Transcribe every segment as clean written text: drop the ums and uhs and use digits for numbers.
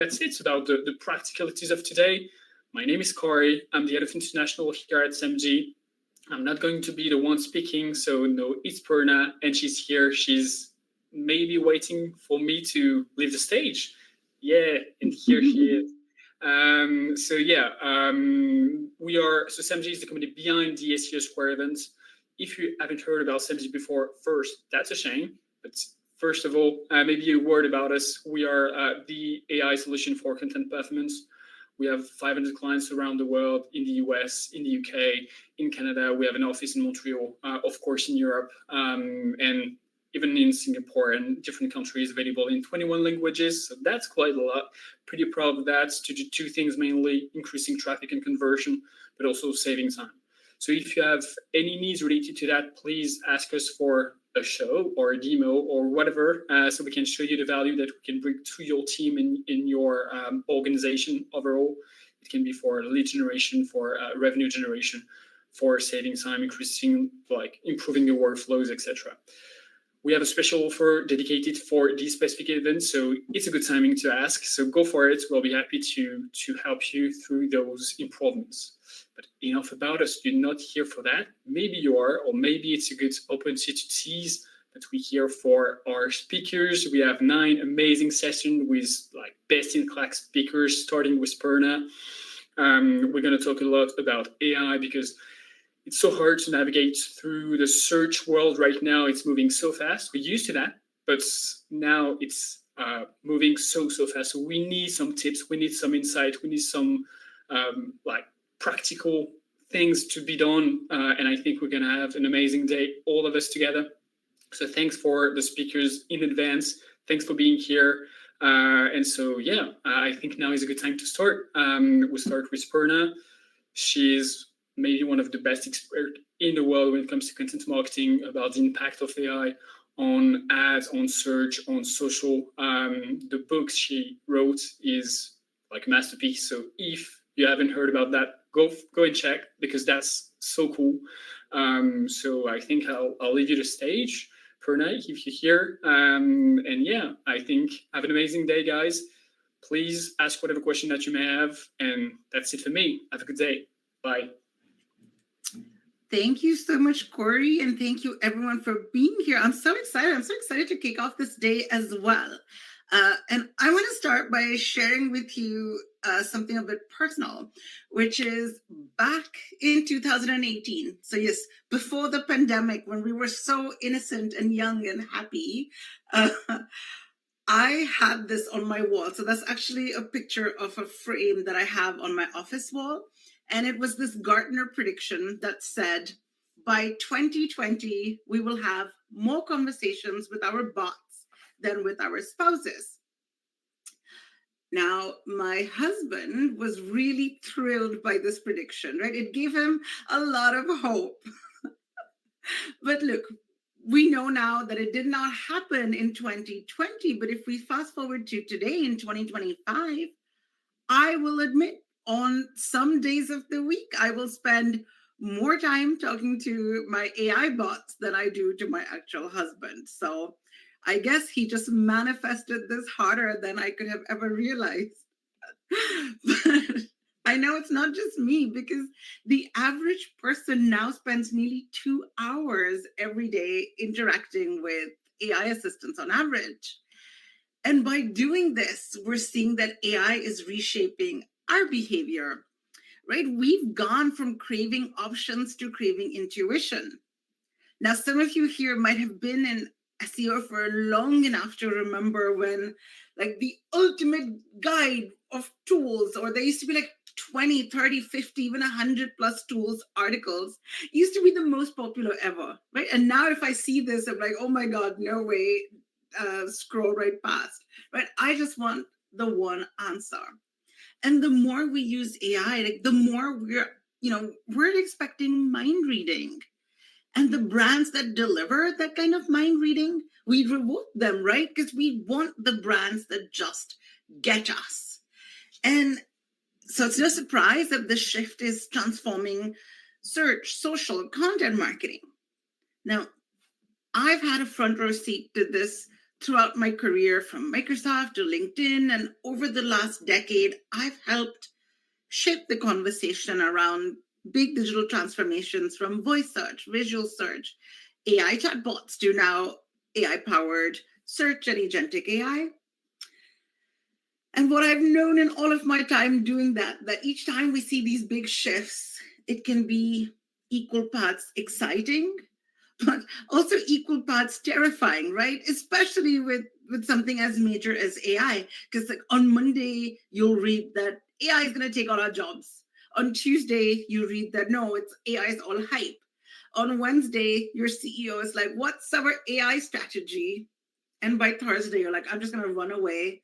that's it. It's about the practicalities of today. My name is Corey. I'm the head of international here at SMG. I'm not going to be the one speaking, so no, it's Perna, and she's here. She's maybe waiting for me to leave the stage. Yeah, and here she is. We are, so SMG is the company behind the SEO Square events. If you haven't heard about SMG before, first, that's a shame. But first of all, maybe a word about us. We are the AI solution for content performance. We have 500 clients around the world, in the US, in the UK, in Canada. We have an office in Montreal, of course, in Europe, and even in Singapore and different countries, available in 21 languages. So that's quite a lot. Pretty proud of that, to do two things mainly: increasing traffic and conversion, but also saving time. So if you have any needs related to that, please ask us for a show or a demo or whatever, so we can show you the value that we can bring to your team in your organization overall. It can be for lead generation, for revenue generation, for saving time, increasing, like improving your workflows, etc. We have a special offer dedicated for these specific events, so it's a good timing to ask. So go for it. We'll be happy to help you through those improvements. But enough about us. You're not here for that. Maybe you are, or maybe it's a good opportunity to tease that we're here for our speakers. We have 9 amazing sessions with like best-in-class speakers, starting with Perna. We're going to talk a lot about AI because it's so hard to navigate through the search world right now. It's moving so fast. We're used to that, but now it's moving so fast. So we need some tips. We need some insight. We need some like practical things to be done. And I think we're going to have an amazing day, all of us together. So thanks for the speakers in advance. Thanks for being here. And so, yeah, I think now is a good time to start. We'll start with Perna. She's maybe one of the best experts in the world when it comes to content marketing, about the impact of AI on ads, on search, on social. The book she wrote is like a masterpiece. So if you haven't heard about that, go and check, because that's so cool. So I think I'll leave you the stage, Perna, if you're here. And yeah, I think have an amazing day, guys. Please ask whatever question that you may have. And that's it for me. Have a good day. Bye. Thank you so much, Corey, and thank you everyone for being here. I'm so excited. I'm so excited to kick off this day as well. And I want to start by sharing with you something a bit personal, which is back in 2018. So yes, before the pandemic, when we were so innocent and young and happy, I had this on my wall. So that's actually a picture of a frame that I have on my office wall. And it was this Gartner prediction that said, by 2020, we will have more conversations with our bots than with our spouses. Now, my husband was really thrilled by this prediction, right? It gave him a lot of hope. But look, we know now that it did not happen in 2020. But if we fast forward to today in 2025, I will admit, on some days of the week, I will spend more time talking to my AI bots than I do to my actual husband. So I guess he just manifested this harder than I could have ever realized. But I know it's not just me, because the average person now spends nearly 2 hours every day interacting with AI assistants on average. And by doing this, we're seeing that AI is reshaping our behavior, right? We've gone from craving options to craving intuition. Now, some of you here might have been in SEO for long enough to remember when, like, the ultimate guide of tools, or there used to be like 20, 30, 50, even 100 plus tools, articles, used to be the most popular ever, right? And now if I see this, I'm like, oh my God, no way, scroll right past, right? I just want the one answer. And the more we use AI, like, the more we're expecting mind reading. And the brands that deliver that kind of mind reading, we reward them, right? Because we want the brands that just get us. And so it's no surprise that the shift is transforming search, social, content marketing. Now, I've had a front row seat to this throughout my career from Microsoft to LinkedIn, and over the last decade, I've helped shape the conversation around big digital transformations from voice search, visual search, AI chatbots to now AI powered search and agentic AI. And what I've known in all of my time doing that each time we see these big shifts, it can be equal parts exciting, but also equal parts terrifying, right? Especially with something as major as AI. Because like on Monday, you'll read that AI is going to take all our jobs. On Tuesday, you read that no, it's AI is all hype. On Wednesday, your CEO is like, what's our AI strategy? And by Thursday, you're like, I'm just going to run away,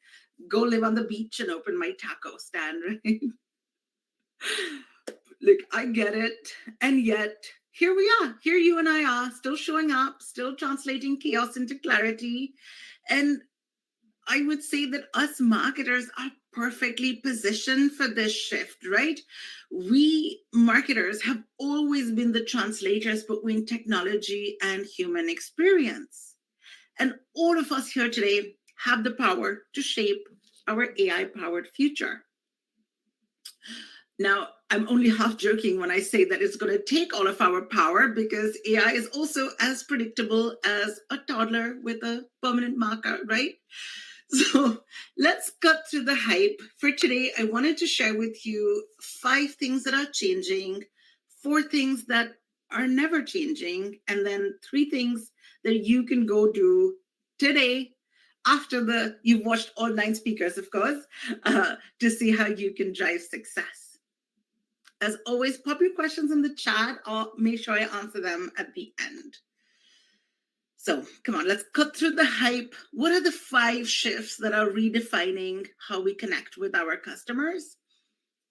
go live on the beach and open my taco stand, right? Like, I get it. And yet, here we are. Here you and I are, still showing up, still translating chaos into clarity. And I would say that us marketers are perfectly positioned for this shift, right? We marketers have always been the translators between technology and human experience. And all of us here today have the power to shape our AI powered future. Now, I'm only half joking when I say that it's going to take all of our power, because AI is also as predictable as a toddler with a permanent marker, right? So let's cut through the hype. For today, I wanted to share with you 5 things that are changing, 4 things that are never changing, and then 3 things that you can go do today after you've watched all 9 speakers, of course, to see how you can drive success. As always, pop your questions in the chat. I'll make sure I answer them at the end. So come on, let's cut through the hype. What are the 5 shifts that are redefining how we connect with our customers?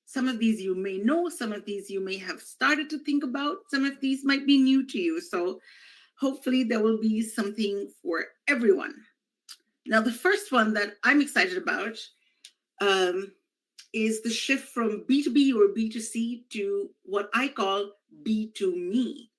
Some of these you may know, some of these you may have started to think about, some of these might be new to you. So hopefully there will be something for everyone. Now, the first one that I'm excited about is the shift from B2B or B2C to what I call B2Me.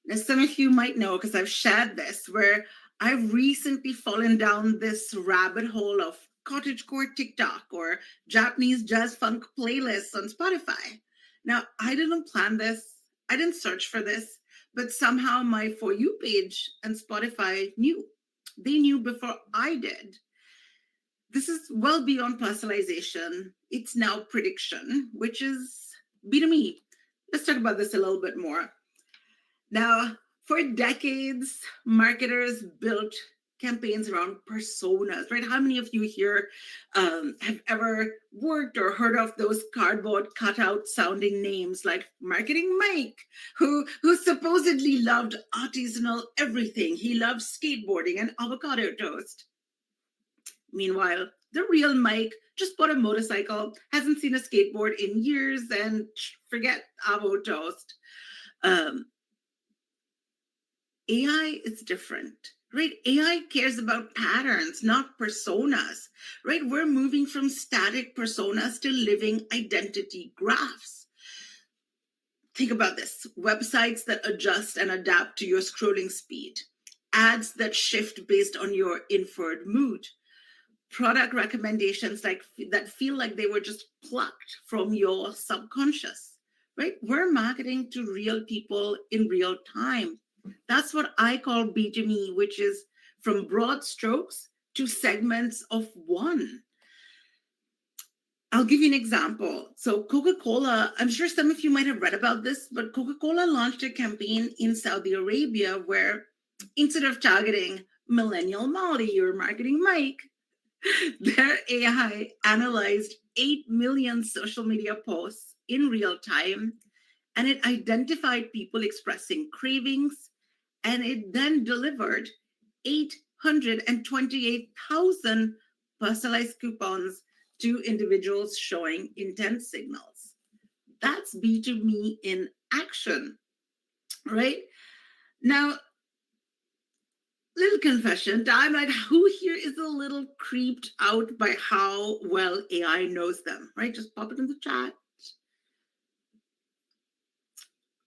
Now, some of you might know, because I've shared this, where I've recently fallen down this rabbit hole of cottagecore TikTok or Japanese jazz funk playlists on Spotify. Now, I didn't plan this, I didn't search for this, but somehow my For You page and Spotify knew. They knew before I did. This is well beyond personalization. It's now prediction, which is B2Me. Let's talk about this a little bit more. Now, for decades, marketers built campaigns around personas, right? How many of you here have ever worked or heard of those cardboard cutout sounding names like Marketing Mike, who supposedly loved artisanal everything? He loved skateboarding and avocado toast. Meanwhile, the real Mike just bought a motorcycle, hasn't seen a skateboard in years, and forget avo toast. AI is different, right? AI cares about patterns, not personas, right? We're moving from static personas to living identity graphs. Think about this: websites that adjust and adapt to your scrolling speed, ads that shift based on your inferred mood, product recommendations that feel like they were just plucked from your subconscious, right? We're marketing to real people in real time. That's what I call B2Me, which is from broad strokes to segments of one. I'll give you an example. So Coca-Cola, I'm sure some of you might have read about this, but Coca-Cola launched a campaign in Saudi Arabia where instead of targeting millennial Molly or Marketing Mike, their AI analyzed 8 million social media posts in real time, and it identified people expressing cravings, and it then delivered 828,000 personalized coupons to individuals showing intent signals. That's B2Me in action, right? Now, little confession time, like, who here is a little creeped out by how well AI knows them, right? Just pop it in the chat.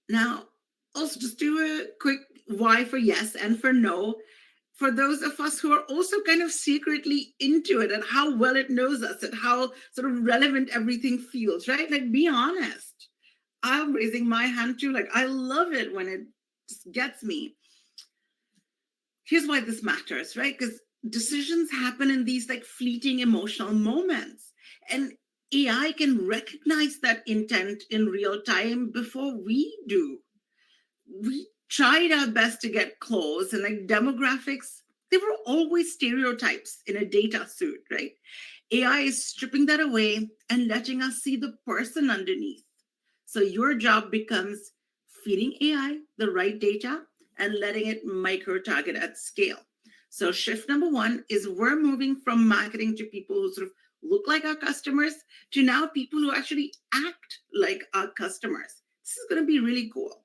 Now, also just do a quick Y for yes and for no. for those of us who are also kind of secretly into it and how well it knows us and how sort of relevant everything feels, right? Like, be honest. I'm raising my hand too. Like, I love it when it just gets me. Here's why this matters, right? Because decisions happen in these like fleeting emotional moments. And AI can recognize that intent in real time before we do. We tried our best to get close, and like demographics, they were always stereotypes in a data suit, right? AI is stripping that away and letting us see the person underneath. So your job becomes feeding AI the right data and letting it micro target at scale. So shift number one is we're moving from marketing to people who sort of look like our customers to now people who actually act like our customers. This is going to be really cool.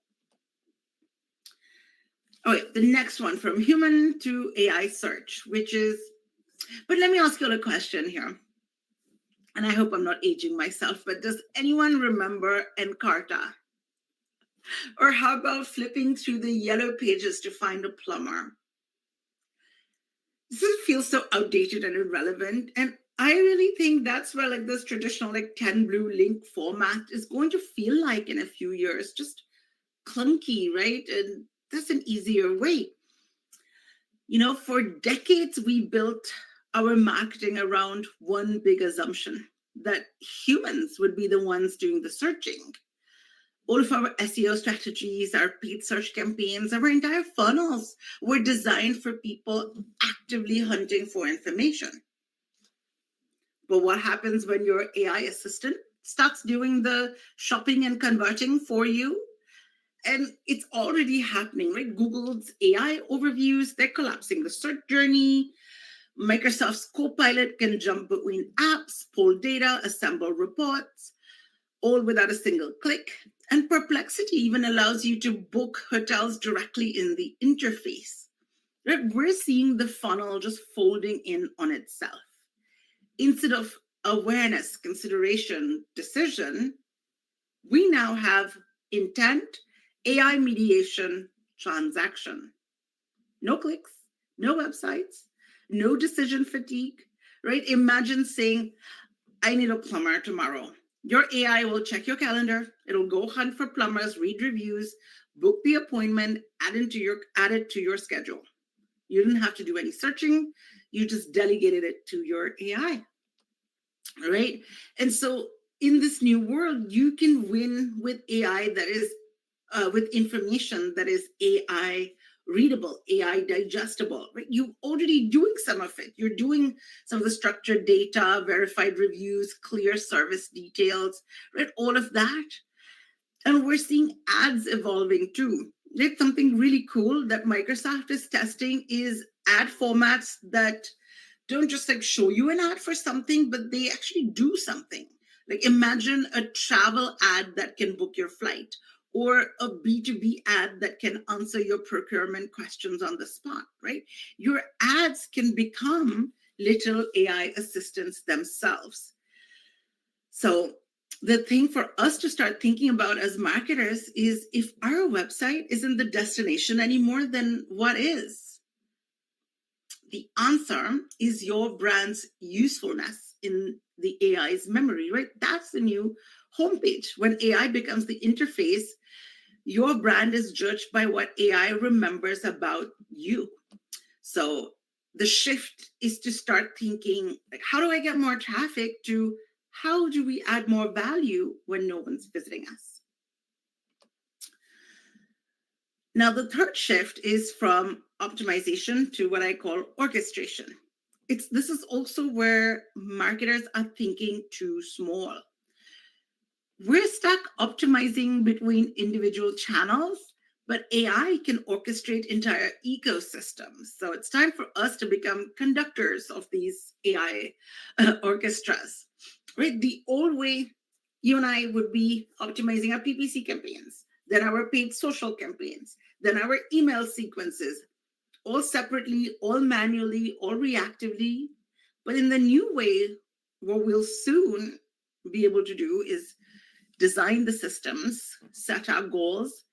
Okay, the next one, from human to AI search, which is, but let me ask you a question here. And I hope I'm not aging myself, but does anyone remember Encarta? Or how about flipping through the yellow pages to find a plumber? This feels so outdated and irrelevant. And I really think that's where like this traditional like 10 blue link format is going to feel like in a few years, just clunky, right? And that's an easier way. You know, for decades, we built our marketing around one big assumption that humans would be the ones doing the searching. All of our SEO strategies, our paid search campaigns, our entire funnels were designed for people actively hunting for information. But what happens when your AI assistant starts doing the shopping and converting for you? And it's already happening, right? Google's AI overviews, they're collapsing the search journey. Microsoft's Copilot can jump between apps, pull data, assemble reports, all without a single click. And Perplexity even allows you to book hotels directly in the interface. Right? We're seeing the funnel just folding in on itself. Instead of awareness, consideration, decision, we now have intent, AI mediation, transaction. No clicks, no websites, no decision fatigue, right? Imagine saying, I need a plumber tomorrow. Your AI will check your calendar. It'll go hunt for plumbers, read reviews, book the appointment, add it to your schedule. You didn't have to do any searching. You just delegated it to your AI, right? And so in this new world, you can win with AI that is with information that is AI readable, AI digestible, right? You're already doing some of it. You're doing some of the structured data, verified reviews, clear service details, right? All of that. And we're seeing ads evolving too. Right? Something really cool that Microsoft is testing is ad formats that don't just like show you an ad for something, but they actually do something. Like imagine a travel ad that can book your flight, or a B2B ad that can answer your procurement questions on the spot, right? Your ads can become little AI assistants themselves. So the thing for us to start thinking about as marketers is, if our website isn't the destination anymore, then what is? The answer is your brand's usefulness in the AI's memory, right? That's the new homepage. When AI becomes the interface, your brand is judged by what AI remembers about you. So the shift is to start thinking, like, how do I get more traffic, to how do we add more value when no one's visiting us? Now, the third shift is from optimization to what I call orchestration. This is also where marketers are thinking too small. We're stuck optimizing between individual channels, but AI can orchestrate entire ecosystems. So it's time for us to become conductors of these AI orchestras, right? The old way, you and I would be optimizing our PPC campaigns, then our paid social campaigns, then our email sequences, all separately, all manually, all reactively. But in the new way, what we'll soon be able to do is design the systems, set our goals,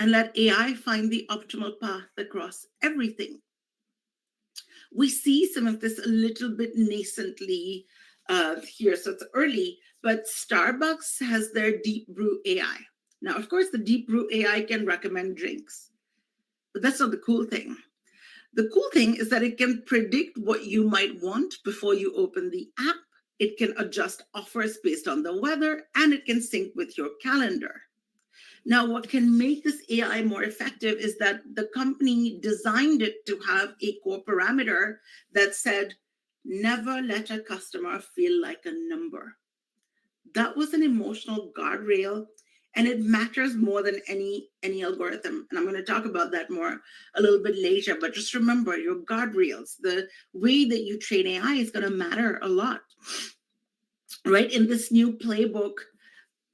and let AI find the optimal path across everything. We see some of this a little bit nascently here, so it's early, but Starbucks has their Deep Brew AI. Now, of course, the Deep Brew AI can recommend drinks, but that's not the cool thing. The cool thing is that it can predict what you might want before you open the app. It can adjust offers based on the weather, and it can sync with your calendar. Now, what can make this AI more effective is that the company designed it to have a core parameter that said, never let a customer feel like a number. That was an emotional guardrail, and it matters more than any algorithm. And I'm going to talk about that more a little bit later. But just remember, your guardrails, the way that you train AI is going to matter a lot, right? In this new playbook,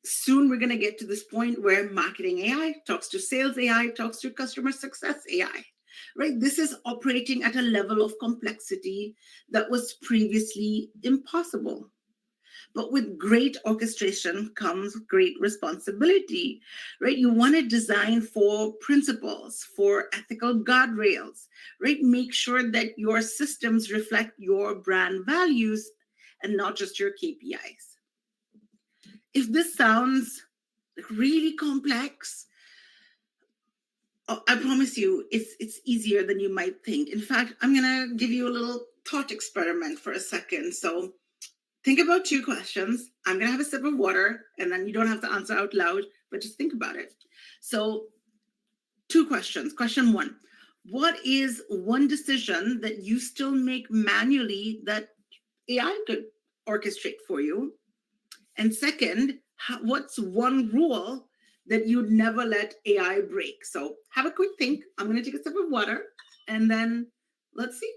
soon we're going to get to this point where marketing AI talks to sales AI, talks to customer success AI, right? This is operating at a level of complexity that was previously impossible. But with great orchestration comes great responsibility, right? You want to design for principles, for ethical guardrails, right? Make sure that your systems reflect your brand values and not just your KPIs. If this sounds really complex, I promise you, it's easier than you might think. In fact, I'm going to give you a little thought experiment for a second. So think about 2 questions. I'm going to have a sip of water, and then you don't have to answer out loud, but just think about it. So 2 questions. Question 1, what is one decision that you still make manually that AI could orchestrate for you? And second, what's one rule that you'd never let AI break? So have a quick think. I'm going to take a sip of water, and then let's see.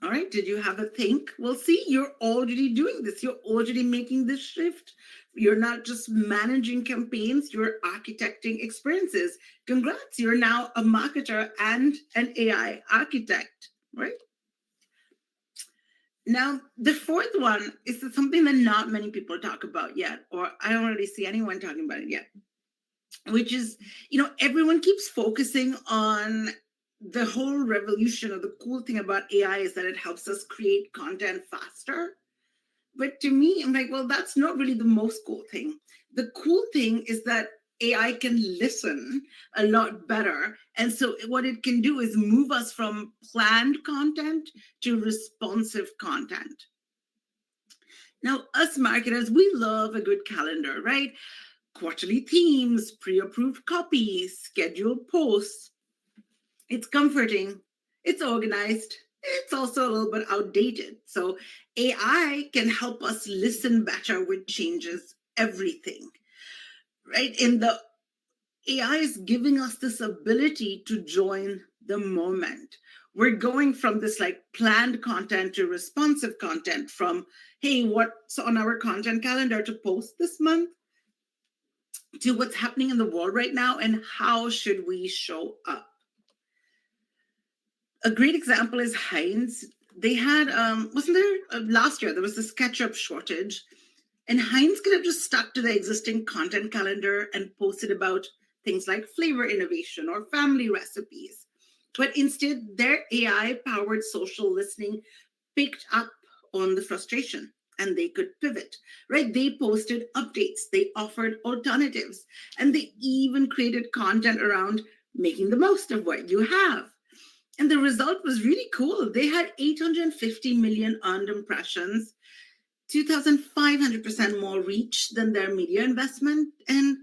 All right, did you have a think? Well, see, you're already doing this. You're already making this shift. You're not just managing campaigns, you're architecting experiences. Congrats, you're now a marketer and an AI architect, right? Now, the 4th one is something that not many people talk about yet, or I don't really see anyone talking about it yet, which is, everyone keeps focusing on the whole revolution, or the cool thing about AI is that it helps us create content faster. But to me, I'm like, well, that's not really the most cool thing. The cool thing is that AI can listen a lot better. And so what it can do is move us from planned content to responsive content. Now, us marketers, we love a good calendar, right? Quarterly themes, pre-approved copies, scheduled posts. It's comforting, it's organized, it's also a little bit outdated. So AI can help us listen better, which changes everything, right? And the AI is giving us this ability to join the moment. We're going from this like planned content to responsive content, from, hey, what's on our content calendar to post this month, to what's happening in the world right now and how should we show up. A great example is Heinz. They had, wasn't there last year, there was this ketchup shortage, and Heinz could have just stuck to the existing content calendar and posted about things like flavor innovation or family recipes. But instead, their AI powered social listening picked up on the frustration and they could pivot, right? They posted updates, they offered alternatives, and they even created content around making the most of what you have. And the result was really cool. They had 850 million earned impressions, 2,500% more reach than their media investment. And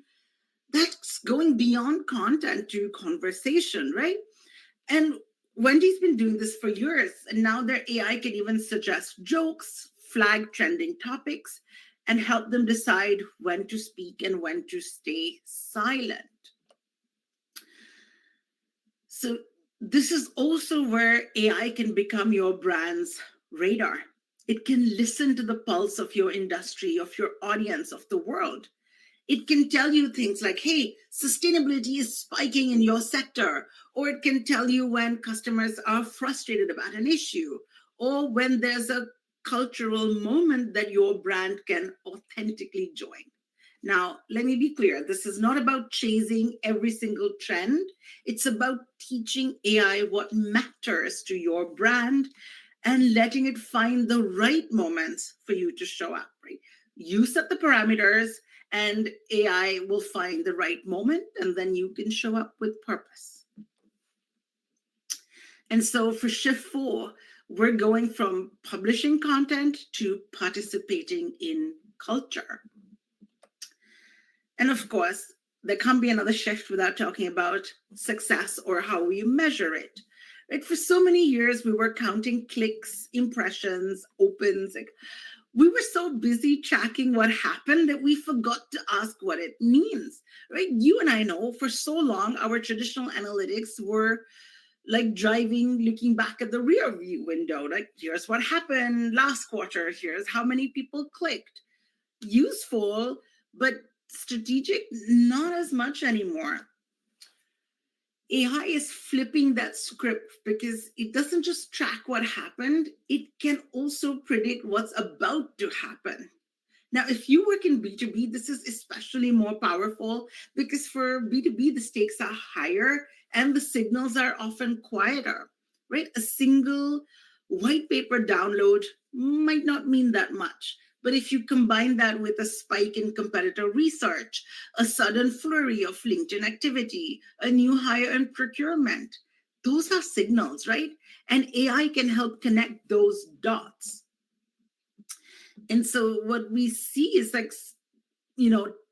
that's going beyond content to conversation, right? And Wendy's been doing this for years. And now their AI can even suggest jokes, flag trending topics, and help them decide when to speak and when to stay silent. So this is also where AI can become your brand's radar. It can listen to the pulse of your industry, of your audience, of the world. It can tell you things like, hey, sustainability is spiking in your sector. Or it can tell you when customers are frustrated about an issue, or when there's a cultural moment that your brand can authentically join. Now, let me be clear. This is not about chasing every single trend. It's about teaching AI what matters to your brand and letting it find the right moments for you to show up, right? You set the parameters and AI will find the right moment, and then you can show up with purpose. And so for Shift 4, we're going from publishing content to participating in culture. And of course, there can't be another shift without talking about success or how we measure it. Right? For so many years, we were counting clicks, impressions, opens. Like, we were so busy tracking what happened that we forgot to ask what it means. Right? You and I know for so long, our traditional analytics were like driving, looking back at the rear view window. Like, here's what happened last quarter. Here's how many people clicked. Useful, but strategic, not as much anymore. AI is flipping that script because it doesn't just track what happened, it can also predict what's about to happen. Now, if you work in B2B, this is especially more powerful because for B2B, the stakes are higher and the signals are often quieter, right? A single white paper download might not mean that much. But if you combine that with a spike in competitor research, a sudden flurry of LinkedIn activity, a new hire in procurement, those are signals, right? And AI can help connect those dots. And so what we see is like,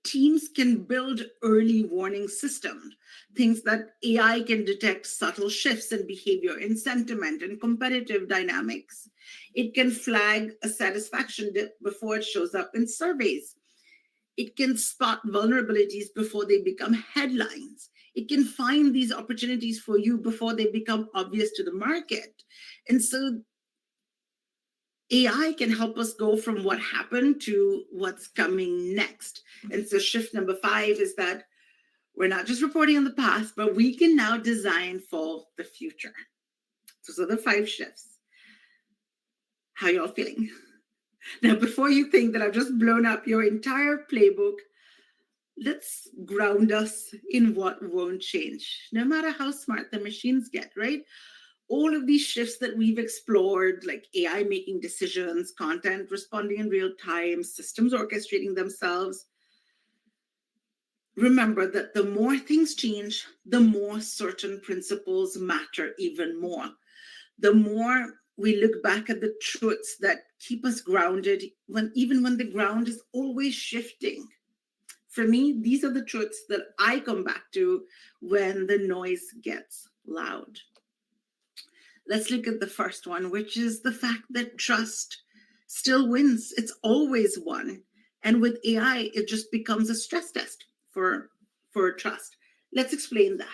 teams can build early warning systems, things that AI can detect subtle shifts in behavior, in sentiment, and competitive dynamics. It can flag a satisfaction dip before it shows up in surveys. It can spot vulnerabilities before they become headlines. It can find these opportunities for you before they become obvious to the market. And so AI can help us go from what happened to what's coming next. And so, shift number 5 is that we're not just reporting on the past, but we can now design for the future. So, those are the 5 shifts. How y'all feeling? Now, before you think that I've just blown up your entire playbook, let's ground us in what won't change, no matter how smart the machines get, right? All of these shifts that we've explored, like AI making decisions, content responding in real time, systems orchestrating themselves, remember that the more things change, the more certain principles matter even more. The more we look back at the truths that keep us grounded, even when the ground is always shifting. For me, these are the truths that I come back to when the noise gets loud. Let's look at the first one, which is the fact that trust still wins. It's always won. And with AI, it just becomes a stress test for trust. Let's explain that.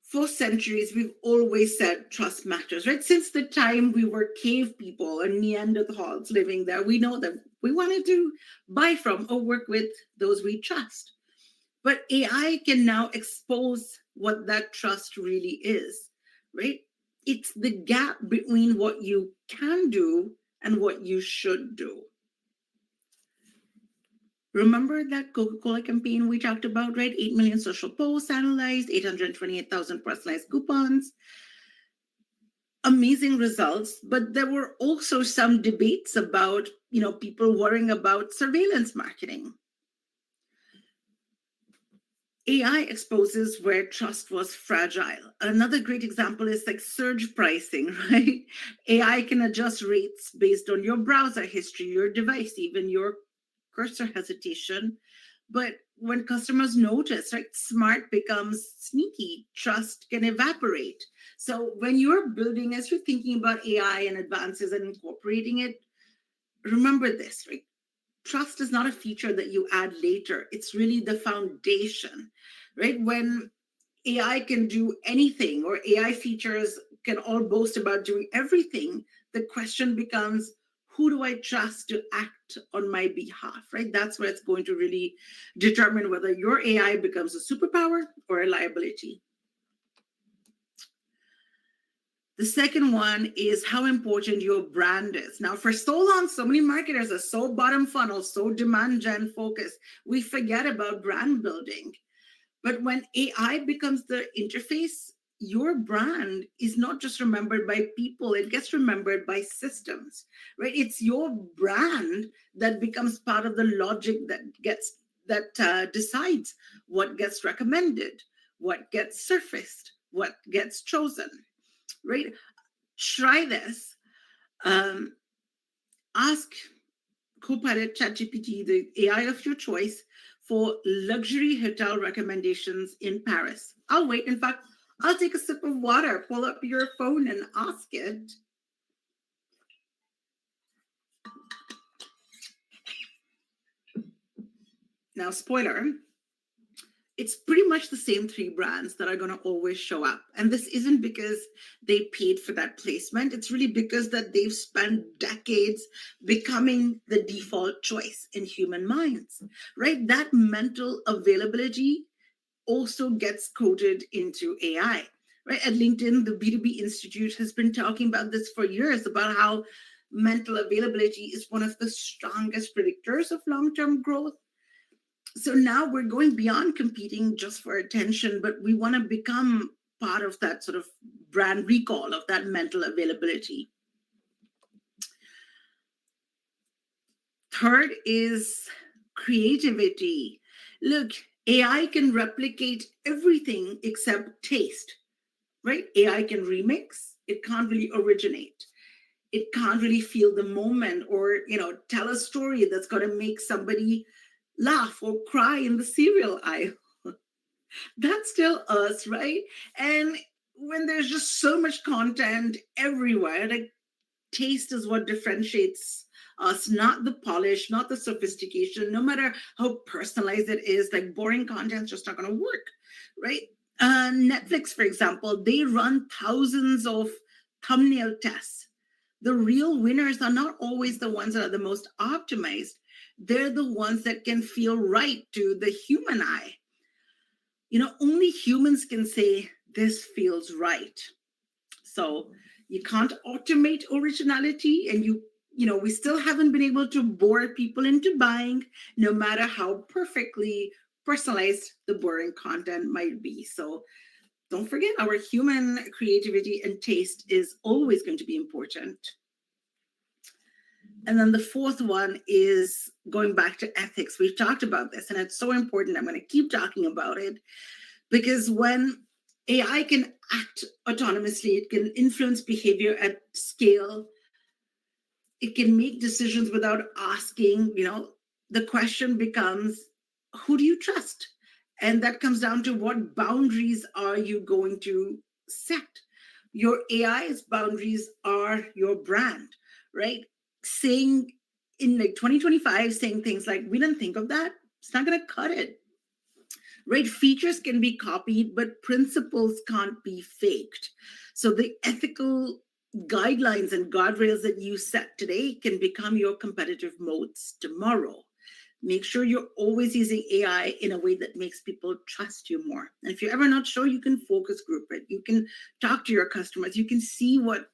For centuries, we've always said trust matters, right? Since the time we were cave people and Neanderthals living there, we know that we wanted to buy from or work with those we trust. But AI can now expose what that trust really is, right? It's the gap between what you can do and what you should do. Remember that Coca-Cola campaign we talked about, right? 8 million social posts analyzed, 828,000 personalized coupons. Amazing results, but there were also some debates about, people worrying about surveillance marketing. AI exposes where trust was fragile. Another great example is like surge pricing, right? AI can adjust rates based on your browser history, your device, even your cursor hesitation. But when customers notice, right, smart becomes sneaky, trust can evaporate. So when you're building, as you're thinking about AI and advances and incorporating it, remember this, right? Trust is not a feature that you add later. It's really the foundation, right? When AI can do anything or AI features can all boast about doing everything, the question becomes, who do I trust to act on my behalf, right? That's where it's going to really determine whether your AI becomes a superpower or a liability. The second one is how important your brand is. Now, for so long, so many marketers are so bottom funnel, so demand gen focused, we forget about brand building. But when AI becomes the interface, your brand is not just remembered by people, it gets remembered by systems, right? It's your brand that becomes part of the logic that decides what gets recommended, what gets surfaced, what gets chosen, right? Try this. Um, Ask Copilot ChatGPT, the AI of your choice, for luxury hotel recommendations in Paris. I'll wait. In fact, I'll take a sip of water, pull up your phone, and ask it. Now, spoiler, it's pretty much the same three brands that are going to always show up. And this isn't because they paid for that placement. It's really because that they've spent decades becoming the default choice in human minds, right? That mental availability also gets coded into AI, right? At LinkedIn, the B2B Institute has been talking about this for years, about how mental availability is one of the strongest predictors of long-term growth. So now we're going beyond competing just for attention, but we want to become part of that sort of brand recall of that mental availability. Third is creativity. Look, AI can replicate everything except taste, right? AI can remix, it can't really originate. It can't really feel the moment or, tell a story that's going to make somebody laugh or cry in the cereal aisle. That's still us, right? And when there's just so much content everywhere, like taste is what differentiates us, not the polish, not the sophistication, no matter how personalized it is. Like boring content's just not going to work, right? Netflix, for example, they run thousands of thumbnail tests. The real winners are not always the ones that are the most optimized. They're the ones that can feel right to the human eye. Only humans can say this feels right. So you can't automate originality, and we still haven't been able to bore people into buying, no matter how perfectly personalized the boring content might be. So don't forget, our human creativity and taste is always going to be important. And then the fourth one is going back to ethics. We've talked about this, and it's so important. I'm going to keep talking about it, because when AI can act autonomously, it can influence behavior at scale, it can make decisions without asking, the question becomes, who do you trust? And that comes down to, what boundaries are you going to set? Your AI's boundaries are your brand, right? Saying in like 2025, saying things like, we didn't think of that, it's not going to cut it, right? Features can be copied, but principles can't be faked. So the ethical guidelines and guardrails that you set today can become your competitive moats tomorrow. Make sure you're always using AI in a way that makes people trust you more. And if you're ever not sure, you can focus group it. You can talk to your customers. You can see what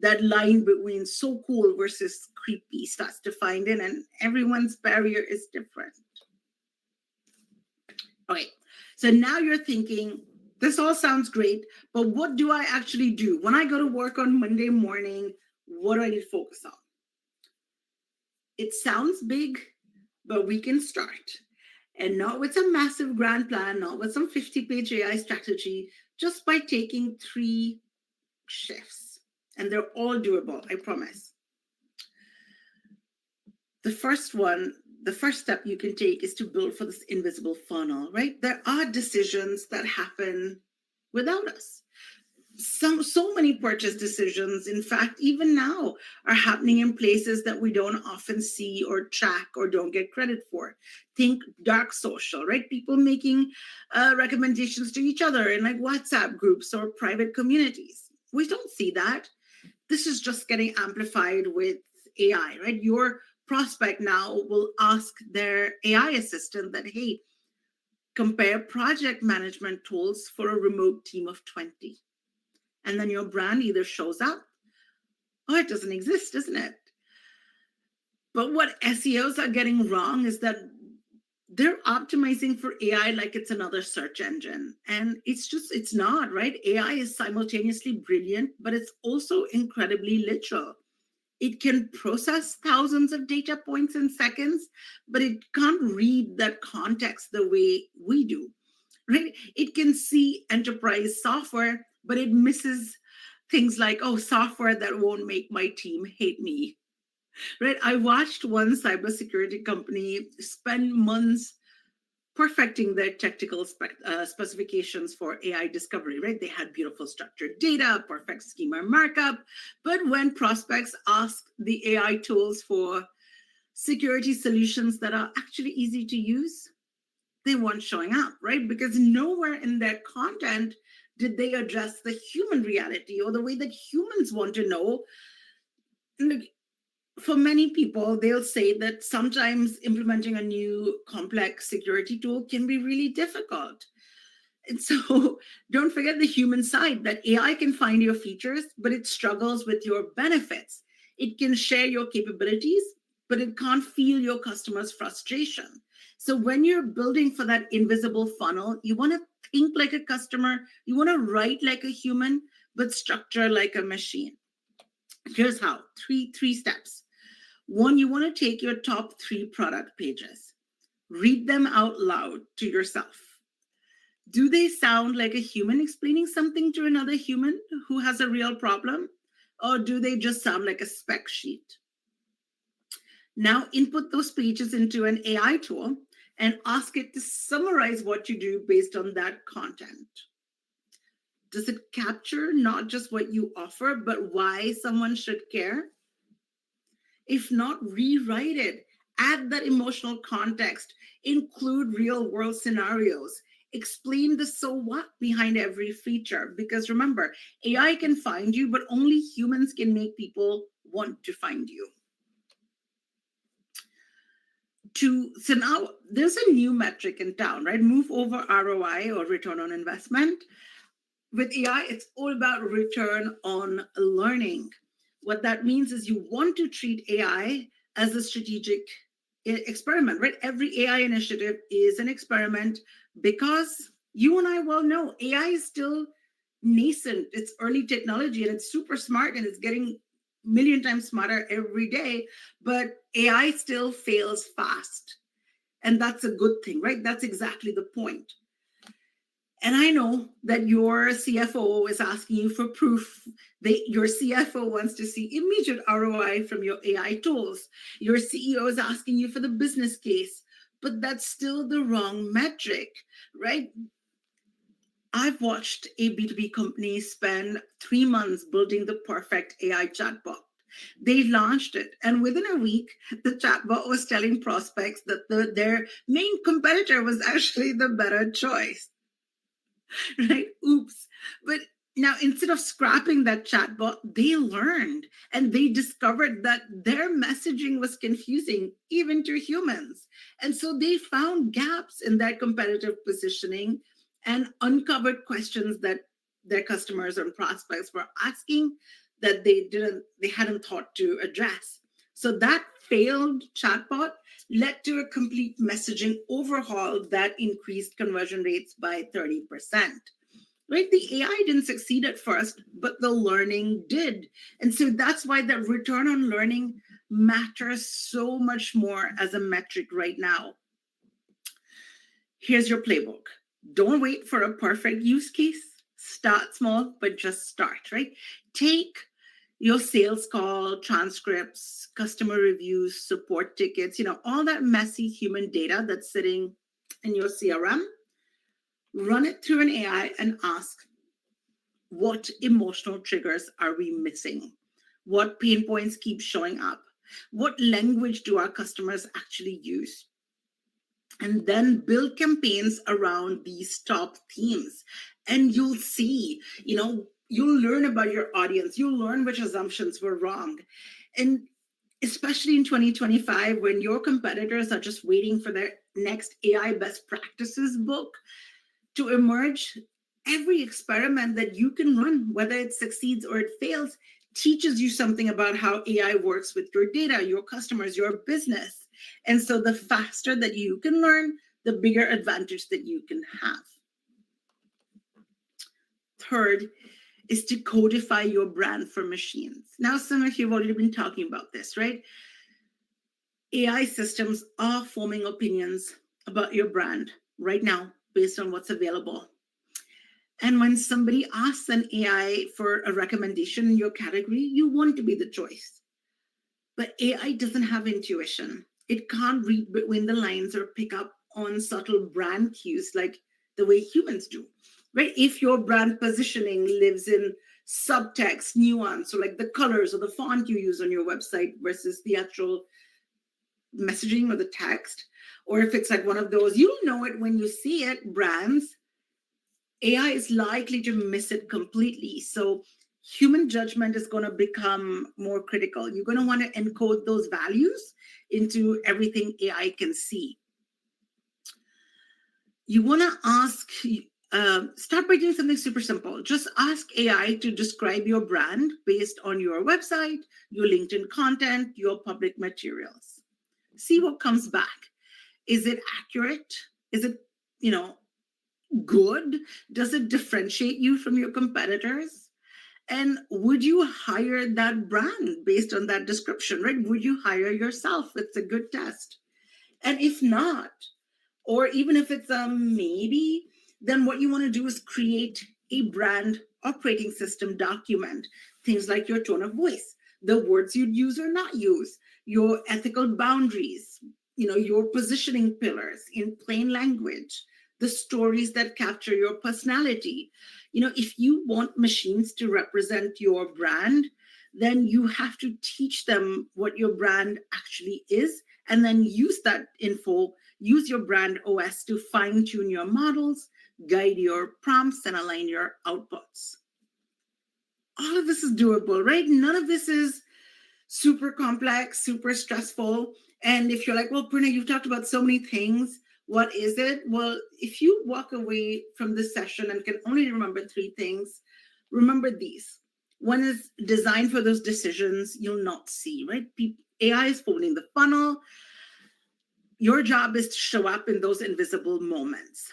that line between so cool versus creepy starts to find in, and everyone's barrier is different. Okay, so now you're thinking, this all sounds great, but what do I actually do? When I go to work on Monday morning, what do I need to focus on? It sounds big, but we can start. And not with some massive grand plan, not with some 50-page AI strategy, just by taking 3 shifts. And they're all doable, I promise. The first step you can take is to build for this invisible funnel, right? There are decisions that happen without us. So many purchase decisions, in fact, even now, are happening in places that we don't often see or track or don't get credit for. Think dark social, right? People making recommendations to each other in like WhatsApp groups or private communities. We don't see that. This is just getting amplified with AI, right? Your prospect now will ask their AI assistant that, hey, compare project management tools for a remote team of 20. And then your brand either shows up or it doesn't exist, isn't it? But what SEOs are getting wrong is that they're optimizing for AI like it's another search engine. And it's not, right? AI is simultaneously brilliant, but it's also incredibly literal. It can process thousands of data points in seconds, but it can't read that context the way we do, right? It can see enterprise software, but it misses things like, oh, software that won't make my team hate me, right? I watched one cybersecurity company spend months perfecting their technical specifications for AI discovery, right? They had beautiful structured data, perfect schema markup. But when prospects ask the AI tools for security solutions that are actually easy to use, they weren't showing up, right? Because nowhere in their content did they address the human reality or the way that humans want to know. Look, for many people, they'll say that sometimes implementing a new complex security tool can be really difficult. And so don't forget the human side that AI can find your features, but it struggles with your benefits. It can share your capabilities, but it can't feel your customer's frustration. So when you're building for that invisible funnel, you want to think like a customer, you want to write like a human, but structure like a machine. Here's how. Three steps. One, you want to take your top 3 product pages, read them out loud to yourself. Do they sound like a human explaining something to another human who has a real problem? Or do they just sound like a spec sheet? Now input those pages into an AI tool and ask it to summarize what you do based on that content. Does it capture not just what you offer, but why someone should care? If not, rewrite it, add that emotional context, include real world scenarios, explain the so what behind every feature. Because remember, AI can find you, but only humans can make people want to find you. So now there's a new metric in town, right? Move over ROI or return on investment. With AI, it's all about return on learning. What that means is you want to treat AI as a strategic experiment, right? Every AI initiative is an experiment because you and I well know AI is still nascent. It's early technology and it's super smart and it's getting a million times smarter every day, but AI still fails fast. And that's a good thing, right? That's exactly the point. And I know that your CFO is asking you for proof. Your CFO wants to see immediate ROI from your AI tools. Your CEO is asking you for the business case, but that's still the wrong metric, right? I've watched a B2B company spend 3 months building the perfect AI chatbot. They launched it, and within a week, the chatbot was telling prospects that their main competitor was actually the better choice. Right? Oops. But now, instead of scrapping that chatbot, they learned and they discovered that their messaging was confusing even to humans. And so they found gaps in that competitive positioning and uncovered questions that their customers and prospects were asking that they hadn't thought to address. So that failed chatbot led to a complete messaging overhaul that increased conversion rates by 30%. Right? The AI didn't succeed at first, but the learning did. And so that's why the return on learning matters so much more as a metric right now. Here's your playbook. Don't wait for a perfect use case. Start small, but just start, right? Take your sales call, transcripts, customer reviews, support tickets, all that messy human data that's sitting in your CRM, run it through an AI and ask, what emotional triggers are we missing? What pain points keep showing up? What language do our customers actually use? And then build campaigns around these top themes. And you'll see, you'll learn about your audience. You'll learn which assumptions were wrong. And especially in 2025, when your competitors are just waiting for their next AI best practices book to emerge, every experiment that you can run, whether it succeeds or it fails, teaches you something about how AI works with your data, your customers, your business. And so the faster that you can learn, the bigger advantage that you can have. Third is to codify your brand for machines. Now, some of you have already been talking about this, right? AI systems are forming opinions about your brand right now based on what's available. And when somebody asks an AI for a recommendation in your category, you want to be the choice. But AI doesn't have intuition. It can't read between the lines or pick up on subtle brand cues like the way humans do, right? If your brand positioning lives in subtext, nuance, or like the colors or the font you use on your website versus the actual messaging or the text, or if it's like one of those, you'll know it when you see it, brands, AI is likely to miss it completely. So human judgment is going to become more critical. You're going to want to encode those values into everything AI can see. You want to ask, start by doing something super simple. Just ask AI to describe your brand based on your website, your LinkedIn content, your public materials. See what comes back. Is it accurate? Is it, good? Does it differentiate you from your competitors? And would you hire that brand based on that description, right? Would you hire yourself? It's a good test. And if not, or even if it's a maybe, then what you want to do is create a brand operating system document. Things like your tone of voice, the words you'd use or not use, your ethical boundaries, your positioning pillars in plain language, the stories that capture your personality. If you want machines to represent your brand, then you have to teach them what your brand actually is, and then use that info, use your brand OS to fine tune your models, guide your prompts, and align your outputs. All of this is doable, right? None of this is super complex, super stressful. And if you're like, well, Purna, you've talked about so many things, what is it? Well, if you walk away from this session and can only remember 3 things, remember these. One is design for those decisions you'll not see, right? AI is folding the funnel. Your job is to show up in those invisible moments.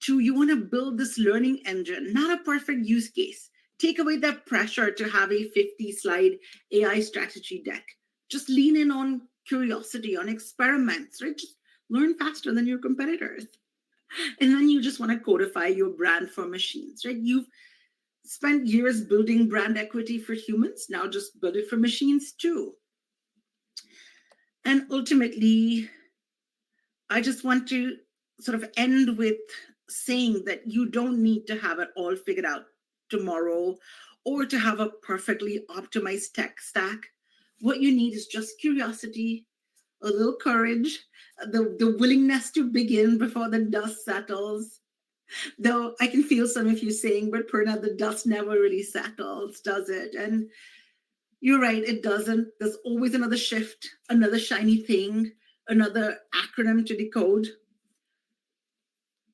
2, you want to build this learning engine, not a perfect use case. Take away that pressure to have a 50-slide AI strategy deck. Just lean in on curiosity, on experiments, right? Just learn faster than your competitors. And then you just want to codify your brand for machines, right? You've spent years building brand equity for humans. Now just build it for machines too. And ultimately, I just want to sort of end with saying that you don't need to have it all figured out tomorrow or to have a perfectly optimized tech stack. What you need is just curiosity, a little courage, the willingness to begin before the dust settles. Though I can feel some of you saying, but Purna, the dust never really settles, does it? And you're right, it doesn't. There's always another shift, another shiny thing, another acronym to decode.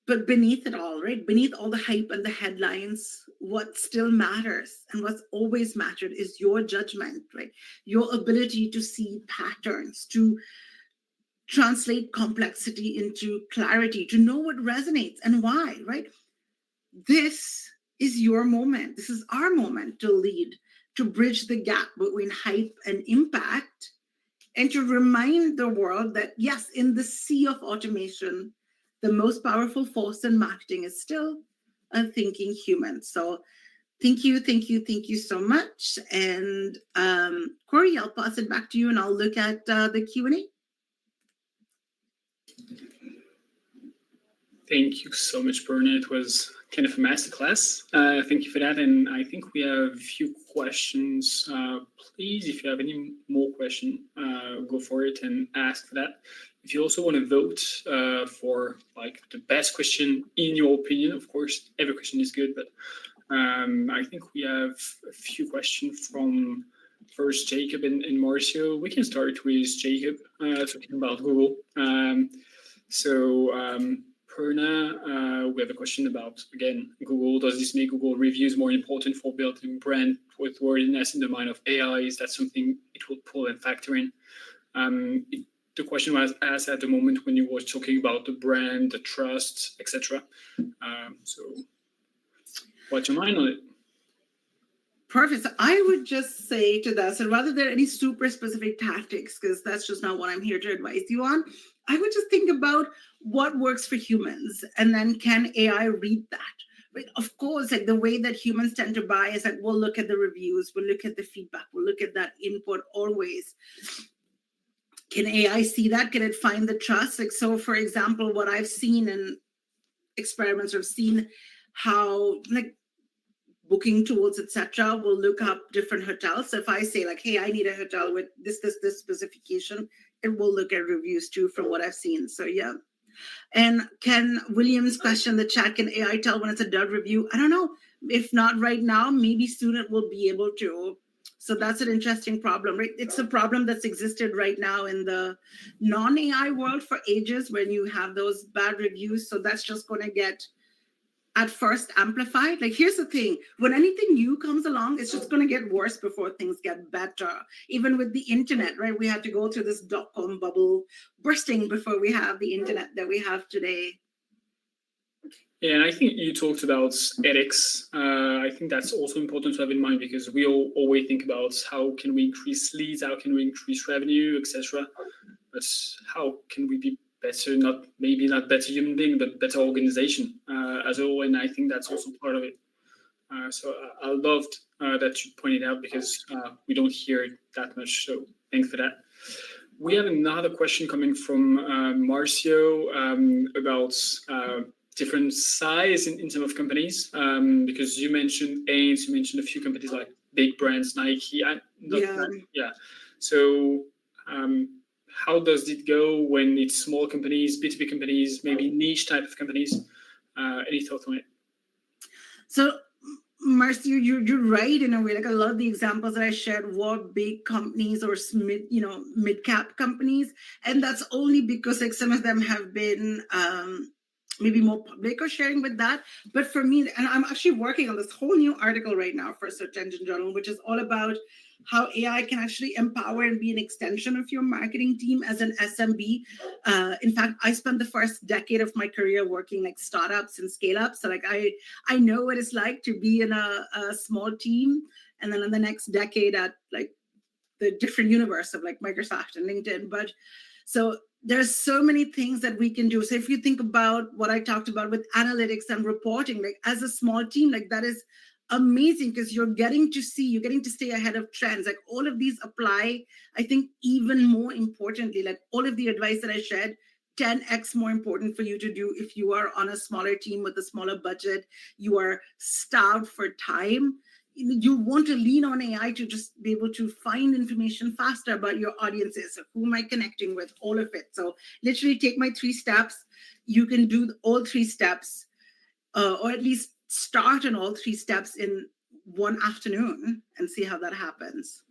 But beneath it all, right? Beneath all the hype and the headlines, what still matters and what's always mattered is your judgment, right? Your ability to see patterns, to translate complexity into clarity, to know what resonates and why, right? This is your moment. This is our moment to lead, to bridge the gap between hype and impact, and to remind the world that, yes, in the sea of automation, the most powerful force in marketing is still a thinking human. So thank you so much. And Corey, I'll pass it back to you and I'll look at the Q&A. Thank you so much, Purna. It was kind of a masterclass. Thank you for that. And I think we have a few questions. Please, if you have any more questions, go for it and ask for that. If you also want to vote for like the best question in your opinion, of course, every question is good, but I think we have a few questions from first Jacob and Marcio. We can start with Jacob talking about Google. Perna. We have a question about, again, Google. Does this make Google reviews more important for building brand worthiness in the mind of AI? Is that something it will pull and factor in? The question was asked at the moment when you were talking about the brand, the trust, etc. So what's your mind on it? Perfect. So I would just say to that, so rather than any super specific tactics, because that's just not what I'm here to advise you on, I would just think about what works for humans, and then can AI read that? Right? Of course, like the way that humans tend to buy is like we'll look at the reviews, we'll look at the feedback, we'll look at that input always. Can AI see that? Can it find the trust? Like, so for example, what I've seen in experiments, or seen how like booking tools, etc., will look up different hotels. So if I say like, hey, I need a hotel with this specification, it will look at reviews too from what I've seen. So yeah. And can William's question in the chat, can AI tell when it's a dud review? I don't know. If not right now, maybe soon it will be able to. So that's an interesting problem, right? It's a problem that's existed right now in the non-AI world for ages when you have those bad reviews. So that's just going to get at first amplified. Like, here's the thing, when anything new comes along, it's just going to get worse before things get better. Even with the internet, right? We had to go through this dot-com bubble bursting before we have the internet that we have today. Yeah, and I think you talked about ethics. I think that's also important to have in mind, because we all always think about how can we increase leads, how can we increase revenue, etc. But how can we be better, maybe not better human being, but better organization as a whole, and I think that's also part of it. So I loved that you pointed out, because we don't hear it that much, so thanks for that. We have another question coming from Marcio about different size in terms of companies, because you mentioned Ames, you mentioned a few companies like big brands, Nike. So how does it go when it's small companies, B2B companies, maybe niche type of companies? Any thoughts on it? So, Marcio, you're right in a way. Like a lot of the examples that I shared were big companies or mid-cap companies, and that's only because like some of them have been maybe more public or sharing with that. But for me, and I'm actually working on this whole new article right now for Search Engine Journal, which is all about how AI can actually empower and be an extension of your marketing team as an SMB. In fact, I spent the first decade of my career working like startups and scale-ups. So like I know what it's like to be in a small team, and then in the next decade at like the different universe of like Microsoft and LinkedIn. But so there's so many things that we can do. So if you think about what I talked about with analytics and reporting, like as a small team, like that is amazing, because you're getting to stay ahead of trends. Like all of these apply, I think even more importantly, like all of the advice that I shared, 10x more important for you to do if you are on a smaller team with a smaller budget, you are starved for time. You want to lean on AI to just be able to find information faster about your audiences. So who am I connecting with? All of it. So literally take my 3 steps. You can do all 3 steps, or at least start on all 3 steps in one afternoon and see how that happens.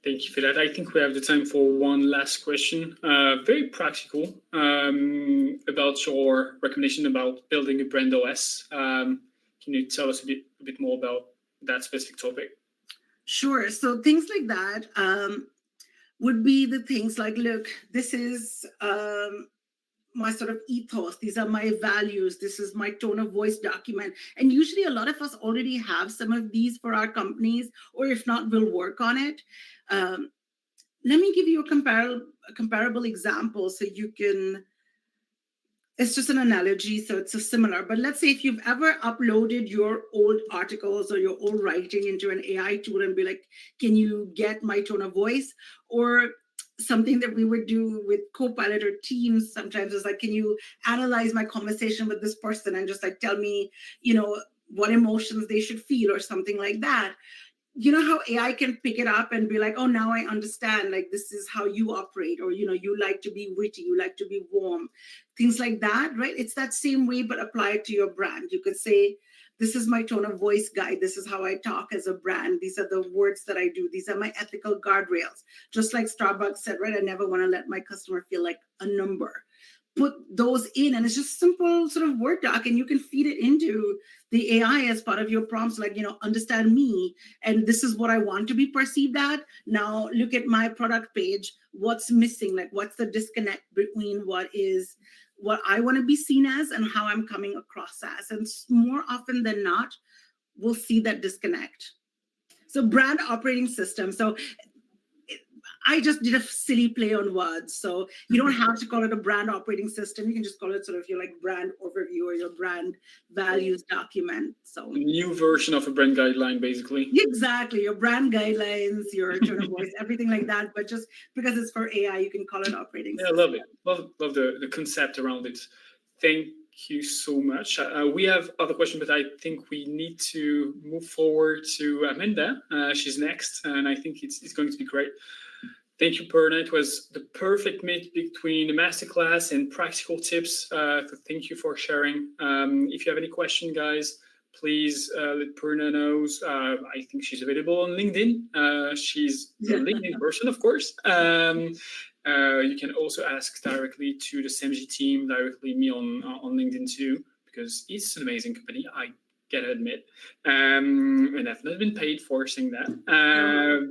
Thank you for that. I think we have the time for one last question. Very practical, about your recommendation about building a brand OS. Can you tell us a bit more about that specific topic? Sure. So things like that would be the things like, look, this is my sort of ethos. These are my values. This is my tone of voice document. And usually a lot of us already have some of these for our companies, or if not, we'll work on it. Let me give you a comparable example so you can, it's just an analogy, so it's a similar, but let's say if you've ever uploaded your old articles or your old writing into an AI tool and be like, can you get my tone of voice? Or something that we would do with Copilot or Teams sometimes is like, can you analyze my conversation with this person and just like tell me, what emotions they should feel or something like that. You know how AI can pick it up and be like, oh, now I understand, like this is how you operate, or you like to be witty, you like to be warm, things like that, right? It's that same way, but apply it to your brand. You could say, this is my tone of voice guide, this is how I talk as a brand, these are the words that I do, these are my ethical guardrails. Just like Starbucks said, right, I never want to let my customer feel like a number. put those in, and it's just simple sort of Word doc, and you can feed it into the AI as part of your prompts, like, understand me, and this is what I want to be perceived at. Now look at my product page. What's missing? Like, what's the disconnect between what I want to be seen as and how I'm coming across as? And more often than not, we'll see that disconnect. So brand operating system. So I just did a silly play on words. So you don't have to call it a brand operating system. You can just call it sort of your like brand overview or your brand values document. So A new version of a brand guideline, basically. exactly, your brand guidelines, your tone of voice, everything like that. But just because it's for AI, you can call it operating Yeah, I system. love it. Love the concept around it. Thank you so much. We have other questions, but I think we need to move forward to Amanda. She's next, and I think it's going to be great. Thank you, Perna. It was the perfect mix between the masterclass and practical tips. So thank you for sharing. If you have any question, guys, please let Perna know. I think she's available on LinkedIn. She's a LinkedIn person, of course. You can also ask directly to the SEMG team, directly me on LinkedIn too, because it's an amazing company. I gotta admit, and I've not been paid for saying that,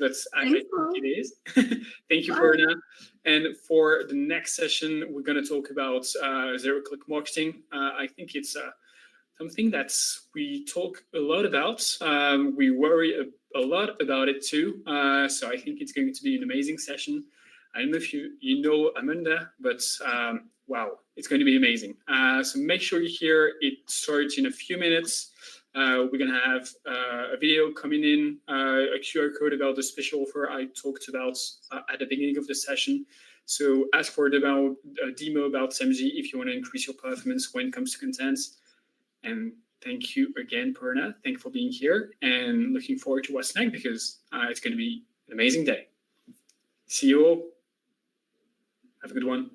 but I think it is. Thank you, Perna. And for the next session, we're going to talk about zero-click marketing. I think it's something that we talk a lot about. We worry a lot about it too. So I think it's going to be an amazing session. I don't know if you know Amanda, but wow, it's going to be amazing. So make sure you hear it starts in a few minutes. We're going to have a video coming in, a QR code about the special offer I talked about at the beginning of the session. So ask for a demo about SEMG if you want to increase your performance when it comes to content. And thank you again, Perna. Thank you for being here, and looking forward to what's next, because it's going to be an amazing day. See you all. Have a good one.